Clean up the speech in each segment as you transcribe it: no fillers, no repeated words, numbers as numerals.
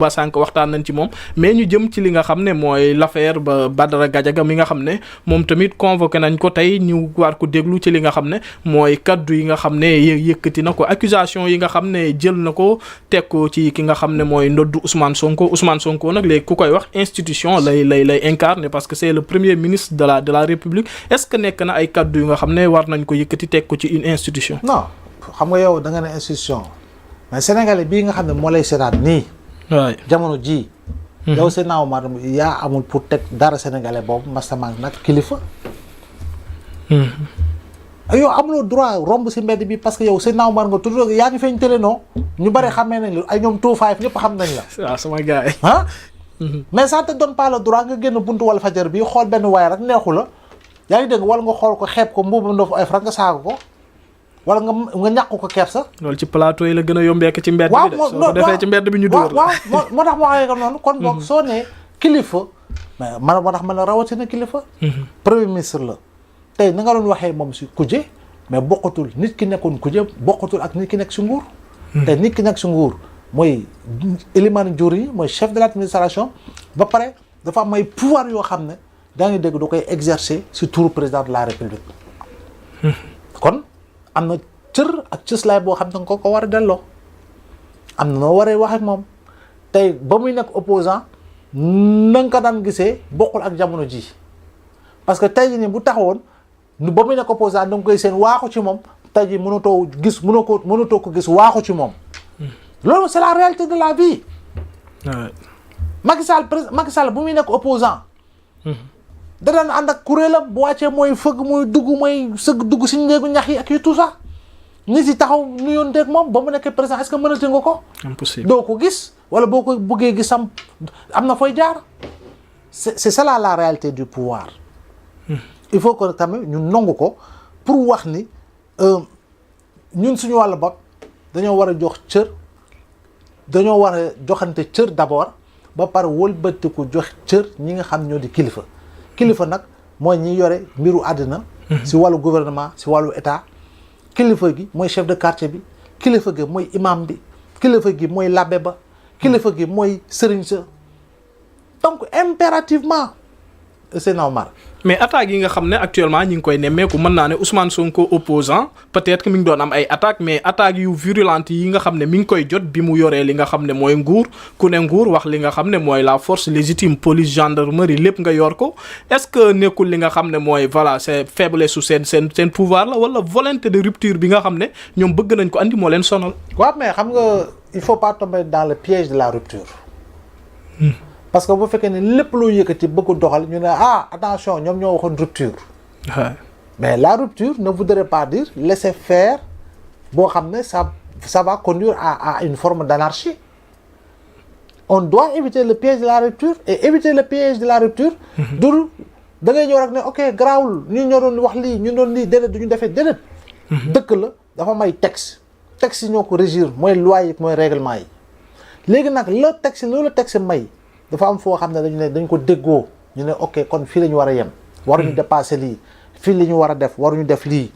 ba sànq waxtaan nañ ci moom mais ñu jëm ci li nga xam ne mooy l'affaire ba Badara Gadiaga mi nga xam ne moom tamit convoqué nañ ko tey ñu war ko déglu ci li nga xam ne mooy kaddu yi nga xam ne yëkkati na ko accusation yi nga xam ne jël na ko teg ko ci ki nga xam ne mooy ndoddu Ousmane Sonko nag léegi ku koy wax institution lay incarner parce que c'est le premier ministre de la République est-ce que nekk na ay kaddu yu nga xam ne war nañ ko yëkkati teg ko ci une institution. non xam nga yow da nga ne institution mais sénégalais bii nga xam ne moo lay seetaan nii. waay jamono ji yow Seydina Omar yaa amul pour teg dara sénégalais boobu mastaman nag kilifa. yow amuloo droit romb si mbedd bi parce que yow Seydina Omar nga tudd yaa ngi feeñ télé non ñu bari xamee nañ la ay ñoom 25 ñëpp xam nañ la. waaw sama gars yi. ah. mais ça te donne pas le droit nga génn buntu wal fajar bi xool benn waay rek neexu la yaa ngi dégg wala nga xool ko xeeb ko mbuubam dafa ay franc nga saaga ko. wala nga ñàkk ko kersa. loolu ci plateau yi la gën a yombee ci mbedd bi de. soo ko defee ci mbedd bi ñu dóor la. waaw moo tax ma waxee ko noonu. kon boog soo nee kilifa. mais man moo tax man la rawatina kilifa. premier ministre la. tey na nga doon waxee moom si kuje mais bokkatul nit ki nekkoon kuje bokkatul ak nit ki nekk si nguur. te nit ki nekk si nguur mooy Elimane Diouri mooy chef de l'administration ba pare dafa am ay pouvoir yoo xam ne daa ngi dégg da koy exercer si turu président de la république. kon. am na cër ak cëslaay boo xam ne nga ko war a delloo am na noo waree wax ak moom tey ba muy nekk opposant na nga ko daan gisee bokkul ak jamono ji parce que tey jii nii bu taxawoon ba muy nekk opposant da nga koy seen waaxu ci moom tey jii mënatoo ko gis waaxu ci moom loolu c'est la réalité de la vie. Macky Sall bu muy nekk opposant da daan ànd ak kuréelam bu wàccee mooy fëgg mooy dugg si néegu ñax yi ak yu tout ça nit yi taxaw nuyonteeg moom ba mu nekkee président est-ce que mënati nga ko. impossible doo ko gis wala boo ko bëggee gis am na fooy jaar. c'est cela la réalité du pouvoir. il faut que tamit ñu nangu ko pour wax ni ñun suñu wàllu bopp dañoo war a jox cër dañoo war a joxante cër d'abord ba pare wëlbatiku jox cër ñi nga xam ñoo di kilifa. kilifa nag mooy ñi yore mbiru àddina si wàllu gouvernement si wàllu état kilifa gi mooy chef de quartier bi kilifa gi mooy imam bi kilifa gi mooy labbe ba kilifa gi mooy sëriñ sa donc impérativement c'est normal. mais attaques yi nga xam ne actuellement ñi ngi koy nemmeeku mën naa ne Ousmane Sonko opposant peut-être que mi ngi doon am ay attaques mais attaques yu virulentes yi nga xam ne mi ngi koy jot bi mu yoree li nga xam ne mooy nguur ku ne nguur wax li nga xam ne mooy la force légitime police gendarmerie lépp nga yor ko est-ce que nekkul li nga xam ne mooy voilà c'est faiblesse su seen pouvoir la wala volonté de rupture bi nga xam ne ñoom bëgg nañ ko andi moo leen sonal. waaw mais xam nga il faut pas tomber dans le piège de la rupture. parce que bu fekkee ne lépp loo yëkkati bëgg doxal ñu ne attention ñoom ñoo waxoon rupture. mais la rupture ne voudrait pas dire laisser faire boo xam ne ça va conduire à une forme d'anarchie. on doit éviter le piège de la rupture et éviter le piège de la rupture. dul da ngay ñëw rek ne ok garaawul ñu ñoo doon wax lii ñu doon lii déedéet du ñu defee déedéet. dëkk la dafa may texte yi ñoo ko régir mooy loi yi mooy règlement yi léegi nag loolu texte may. dafa am foo xam ne dañ ko déggoo ñu ne ok kon fii la ñu war a yem waruñu dépasser lii fii la ñu war a def waruñu def lii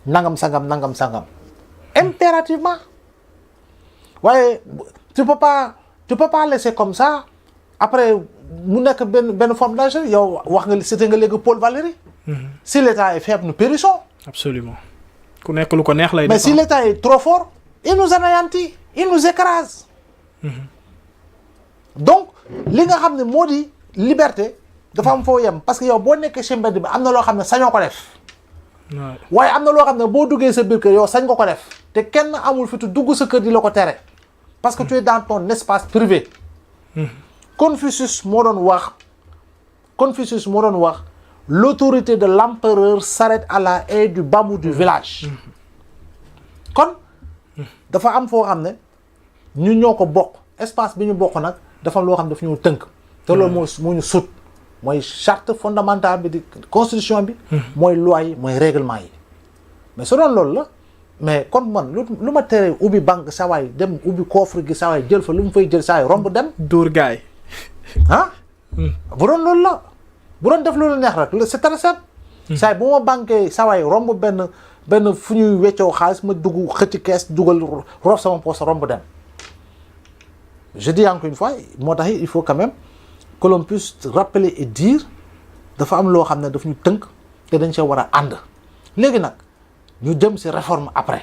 nangam sangam impérativement waaye tu peux pas laisser comme ça après mu nekk benn forme d'agir yow wax nga cité nga léegi Paul Valéry. si l'État est faible nous périssons. absolument ku nekk lu ko neex lay def mais si l'État est trop fort il nous anéantit il nous écrase. donc li nga xam ne moo di liberté dafa am foo yem parce que yow boo nekkee ci mbedd bi am na loo xam ne sañoo ko def. waaye am na loo xam ne boo duggee sa biir kër yow sañ nga ko def te kenn amul fitu dugg sa kër di la ko tere parce que tu es dans ton espace privé. Confucius moo doon wax l'autorité de l'empereur s'arrête à la haie du bambou du village. kon dafa am foo xam ne ñu ñoo ko bokk espace bi ñu bokk nag dafa am loo xam ne daf ñoo tënk te loolu moo ñu sut mooy charte fondamentale bi di constitution bi. mooy loi yi mooy règlement yi mais su doon loolu la mais kon man lu ma tere ubbi banque saa waay dem ubbi coffre gi saa waay jël fa lu mu fay jël saa waay romb dem. dóor gaay bu doon loolu la bu doon def loolu neex rek c'est très simple. saa yi bu ma banquee saa waay romb benn fu ñuy weccoo xaalis ma dugg xëcc kees dugal roof sama poche romb dem je dis encore une fois moo tax il faut quand même que l'on puisse rappeler et dire dafa am loo xam ne daf ñu tënk te dañ see war a ànd léegi nag ñu jëm si réforme après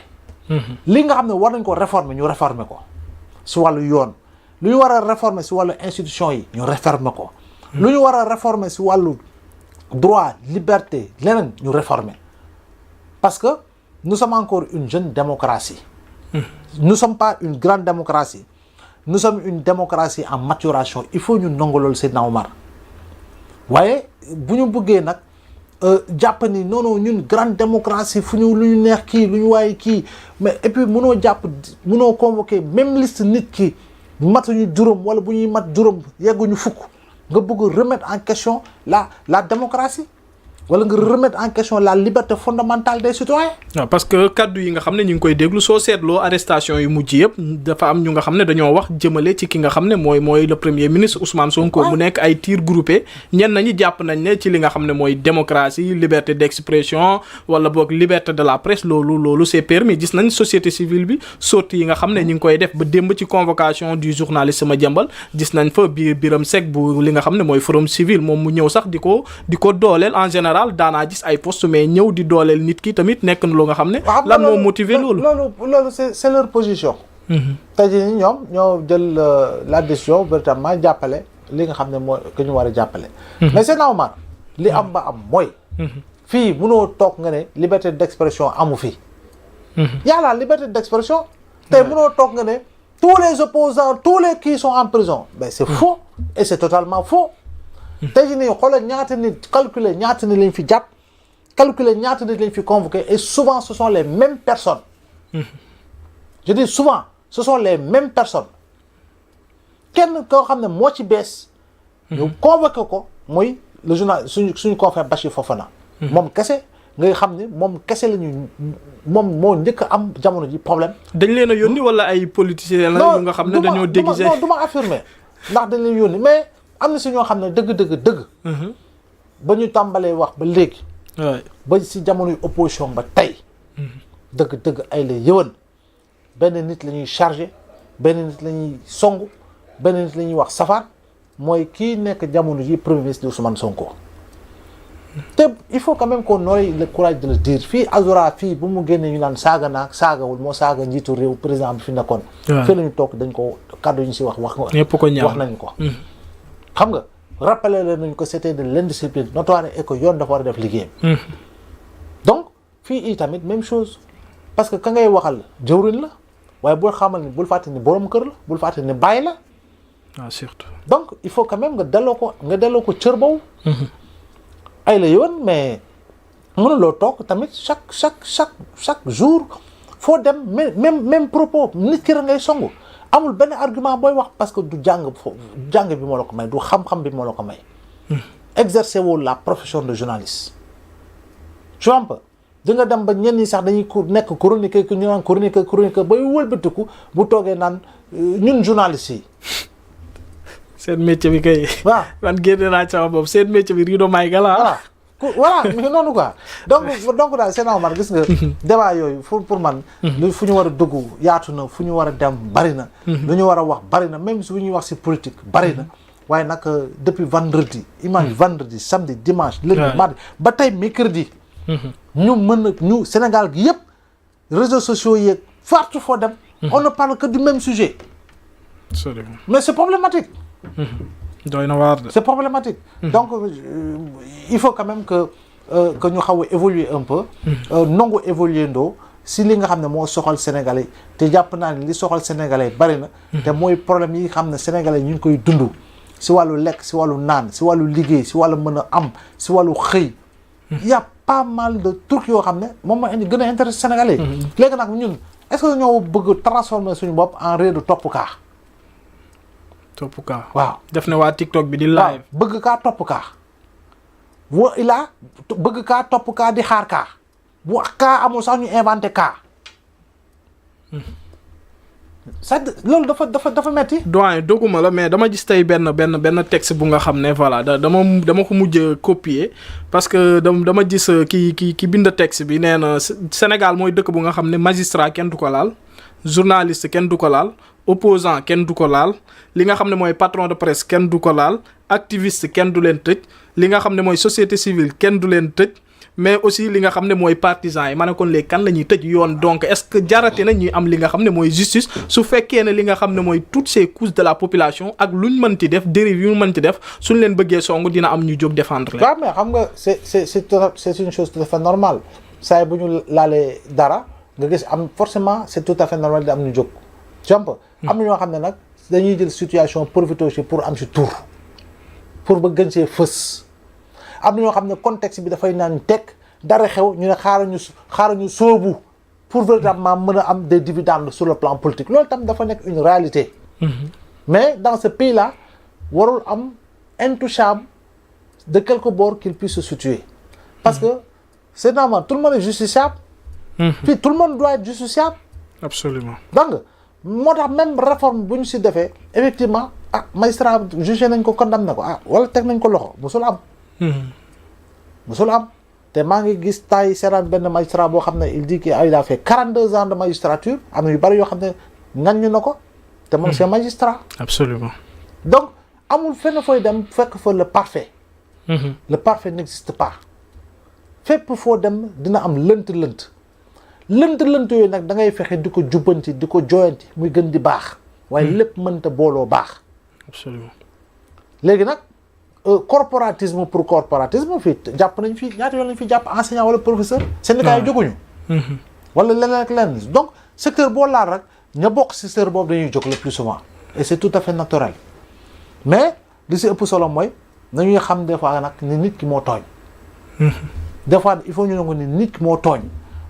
li nga xam ne war nañ ko réformer ñu réformer ko si wàllu yoon lu ñu war a réformer si wàllu institution yi ñu réformer ko lu ñu war a réformer si wàllu droit liberté leneen ñu réformer parce que nous sommes encore une jeune démocratie nous sommes pas une grande démocratie nous sommes une démocratie en maturation il faut ñu nangu loolu Seydina Omar waaye bu ñu bëggee nag jàpp ni non non ñun grande démocratie fu ñu lu ñu neex kii lu ñu waaye kii mais et puis mënoo jàpp mënoo convoquer même liste nit ki matuñu juróom wala bu ñuy mat juróom yegguñu fukk nga bëgg remettre en question la démocratie wala nga remettre en question la liberté fondamentale des citoyens. waaw parce que kaddu yi nga xam ne ñu ngi koy déglu soo seetloo arrestation yu mujj yëpp dafa am ñu nga xam ne dañoo wax jëmale ci ki nga xam ne mooy le premier ministre Ousmane Sonko. mu nekk ay tir groupé ñenn ñi jàpp nañ ne ci li nga xam ne mooy démocratie liberté d'expression wala boog liberté de la presse loolu c'est permis gis nañ société civile bi sorti yi nga xam ne ñu ngi koy def ba démb ci convocation du journaliste Madiambal gis nañ fa Birame Seck bu li nga xam ne mooy forum civil moom mu ñëw sax di ko dooleel en général. daanaa gis ay poste mais ñëw di dooleel nit ki tamit nekk na loo nga xam ne lan moo motiver loolu c'est leur position tey jii ñoom ñoo jël la décision véritablement jàppale li nga xam ne mooy que ñu war a jàppale mais c'est normal li am ba am mooy fii mënoo toog nga ne liberté d'expression amu fii y a la liberté d'expression tey mënoo toog nga ne tous les opposants tous les qui sont en prison ben c'est faux et c'est totalement faux tey jii nii xoolal ñaata nit calculer ñaata nit lañ fi jàpp calculer ñaata nit lañ fi convoqué et souvent ce sont les mêmes personnes je dis souvent ce sont les mêmes personnes kenn koo xam ne moo ci bees ñu convoqué ko mooy le journal suñu confrère Bachir Fofana moom kese ngay xam ni moom kese la ñu moom moo njëkk a am jamono ji problème dañ leen a yónni wala ay politiciens la ñu nga xam ne dañoo déguisé non du ma affirmer ndax dañ leen yónni mais am na si ñoo xam ne dëgg ba ñu tàmbalee wax ba léegi ba si jamonoy opposition ba tey dëgg ay la yëwan benn nit la ñuy chargé benn nit la ñuy song benn nit la ñuy wax safar mooy kii nekk jamono ji premier ministre Ousmane Sonko te il faut quand même qu'on ait le courage de le dire fii Azura fii bu mu génnee ñu naan saaga naag saagawul moo saaga njiitu réew président bi fi nekkoon fii la ñu toog dañ ko kàddu ñu si wax ñëpp ko ñaaw wax nañ ko xam nga rappeler leen nañ ko c'était de l'indiscipline notoire et que yoon dafa war a def liggéeyam donc fii tamit même chose parce que ka ngay waxal jëwriñ la waaye bul xamal ni bul fàtte ni borom kër la bul fàtte ni bàyyi la surtout donc il faut quand même nga delloo ko cër boobu ay la yoon mais mënuloo toog tamit chaque jour foo dem même propos nit ki ngay songu amul benn argument booy wax parce que du jàng bi moo la ko may du xam-xam bi moo la ko may exercer woo la profession de journaliste tu vois un peu di nga dem ba ñenn ñi sax dañuy nekk chroniqueur ñu naan chroniqueur bay wëlbatiku bu toogee naan ñun journalistes yi seen métier bi kay waaw man génne naa sama bopp seen métier bi rido may gala voilà mais noonu quoi donc daal c'est normal gis nga débat yooyu pour man fu ñu war a dugg yaatu na fu ñu war a dem bari na lu ñu war a wax bari na même si bu ñuy wax ci politique bari na waaye nag depuis vendredi vendredi samedi dimanche lundi mardi ba tey mercredi ñu ñu Sénégal gi yëpp réseaux sociaux yeeg partout foo dem on ne parle que du même sujet mais c'est problématique doy na waar de c'est problématique donc il faut quand même que ñu xaw a évoluer un peu nangu évoluer ndoo si li nga xam ne moo soxal sénégalais te jàpp naa ne li soxal sénégalais bari na te mooy problème yi xam ne sénégalais ñu ngi koy dund si wàllu lekk si wàllu naan si wàllu liggéey si wàllu mën a am si wàllu xëy y a pas mal de trucs yoo xam ne moom moo gën a intéressé sénégalais léegi nag ñun est-ce que ñoo bëgg transformer suñu bopp en réew de topp kaa waaw def ne waa TikTok bi di live bëgg kaa topp kaa wa ilaa bëgg kaa topp kaa di xaar kaa bu kaa amul sax ñu inventé kaa loolu dafa metti doyen doguma la mais dama gis tey benn texte bu nga xam ne voilà dama ko mujj copier parce que dama gis ki bind texte bi nee na Sénégal mooy dëkk bu nga xam ne magistrat kenn du ko laal journaliste kenn du ko laal opposant kenn du ko laal li nga xam ne mooy patron de presse kenn du ko laal activiste kenn du leen tëj li nga xam ne mooy société civile kenn du leen tëj mais aussi li nga xam ne mooy partisans yi ma ne kon léegi kan la ñuy tëj yoon donc est-ce que jarate na ñuy am li nga xam ne mooy justice su fekkee ne li nga xam ne mooy toutes ces couches de la population ak luñ mënti def dérive yu mënti def suñ leen bëggee song dina am ñu jóg défendre leen. waaw mais xam nga c'est une chose tout à fait normale saa bu ñu laalee dara nga gis am forcément c'est tout à fait normal di am ñu jóg. jàmp am na ñoo xam ne nag dañuy jël situation profité ci pour am ci tour pour ba gën see fës. am na ñoo xam ne contexte bi dafay naan teg dara xew ñu ne xaaral ñu sóobu pour véritablement mën a am des dividendes sur le plan politique loolu tam dafa nekk une réalité. Mais dans ce pays là warul am intouchable de quelque bord qu'il puisse se situer. Parce que c'est normal tout le monde est justiciable. Puis tout le monde doit être justiciable. Absolument. Donc moo tax même réforme bu ñu si defee effectivement magistrat jugé nañ ko condamné ko wala teg nañ ko loxo musul am. musul am te maa ngi gis tay seeraan benn magistrat boo xam ne il dit qu'il a fait 42 ans de magistrature am na yu bari yoo xam ne ŋaññu na ko te moom c'est magistrat. Absolument. Donc amul fenn fooy dem fekk fa le parfait. Le parfait n'existe pas. fépp foo dem dina am lënt yooyu nag da ngay fexe di ko jubbanti di ko jooyanti muy gën di baax. waaye lépp mënta booloo baax. Absolument. léegi nag corporatisme pour corporatisme fii jàpp nañ fi ñaata yoon lañ fi jàpp enseignant wala professeur. syndicat yi jóguñu. wala leneen ak leneen donc secteur boo laal rek ña bokk si secteur boobu dañuy jóg le plus souvent. et c'est tout à fait naturel mais li si ëpp solo mooy nañuy xam des fois nag ni nit ki moo tooñ. des fois il faut ñu nangu ni nit ki moo tooñ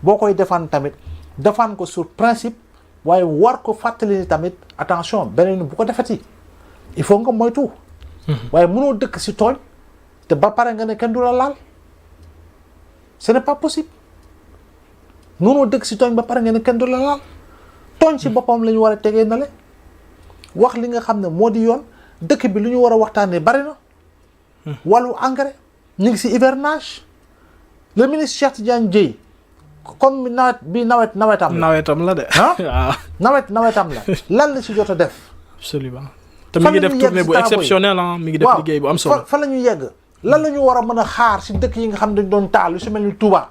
boo koy défendre tamit défendre ko sur principe waaye war ko fàttali ni tamit attention beneen bu ko defati il faut nga moytu. waaye mënoo dëkk si tooñ te ba pare nga ne kenn du la laal ce n'est pas possible mënoo dëkk si tooñ ba pare nga ne kenn du la laal tooñ si boppam la ñu war a tegee na le wax li nga xam ne moo di yoon dëkk bi lu ñu war a waxtaanee bari na. wàllu engrais ñu ngi si hivernage le ministre Cheikh Tidiane Dièye comme nawetam la de. nawetam la lan la si jot a def. Absolument. te mi ngi def tournée bu exceptionnel mi ngi def liggéey bu am solo. fa la ñu yegg lan la ñu war a mën a xaar si dëkk yi nga xam dañ doon taal lu si mel ni Touba.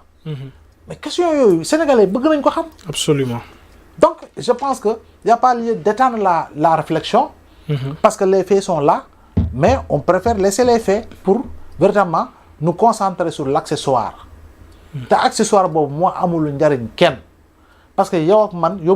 mais question yooyu sénégalais bëgg nañ ko xam. Absolument. donc je pense que y a pas lieu d'étendre la réflexion. Parce que les faits sont là mais on préfère laisser les faits pour véritablement nous concentrer sur l'accessoire. te accessoire boobu moo amul njariñ kenn parce que yow ak man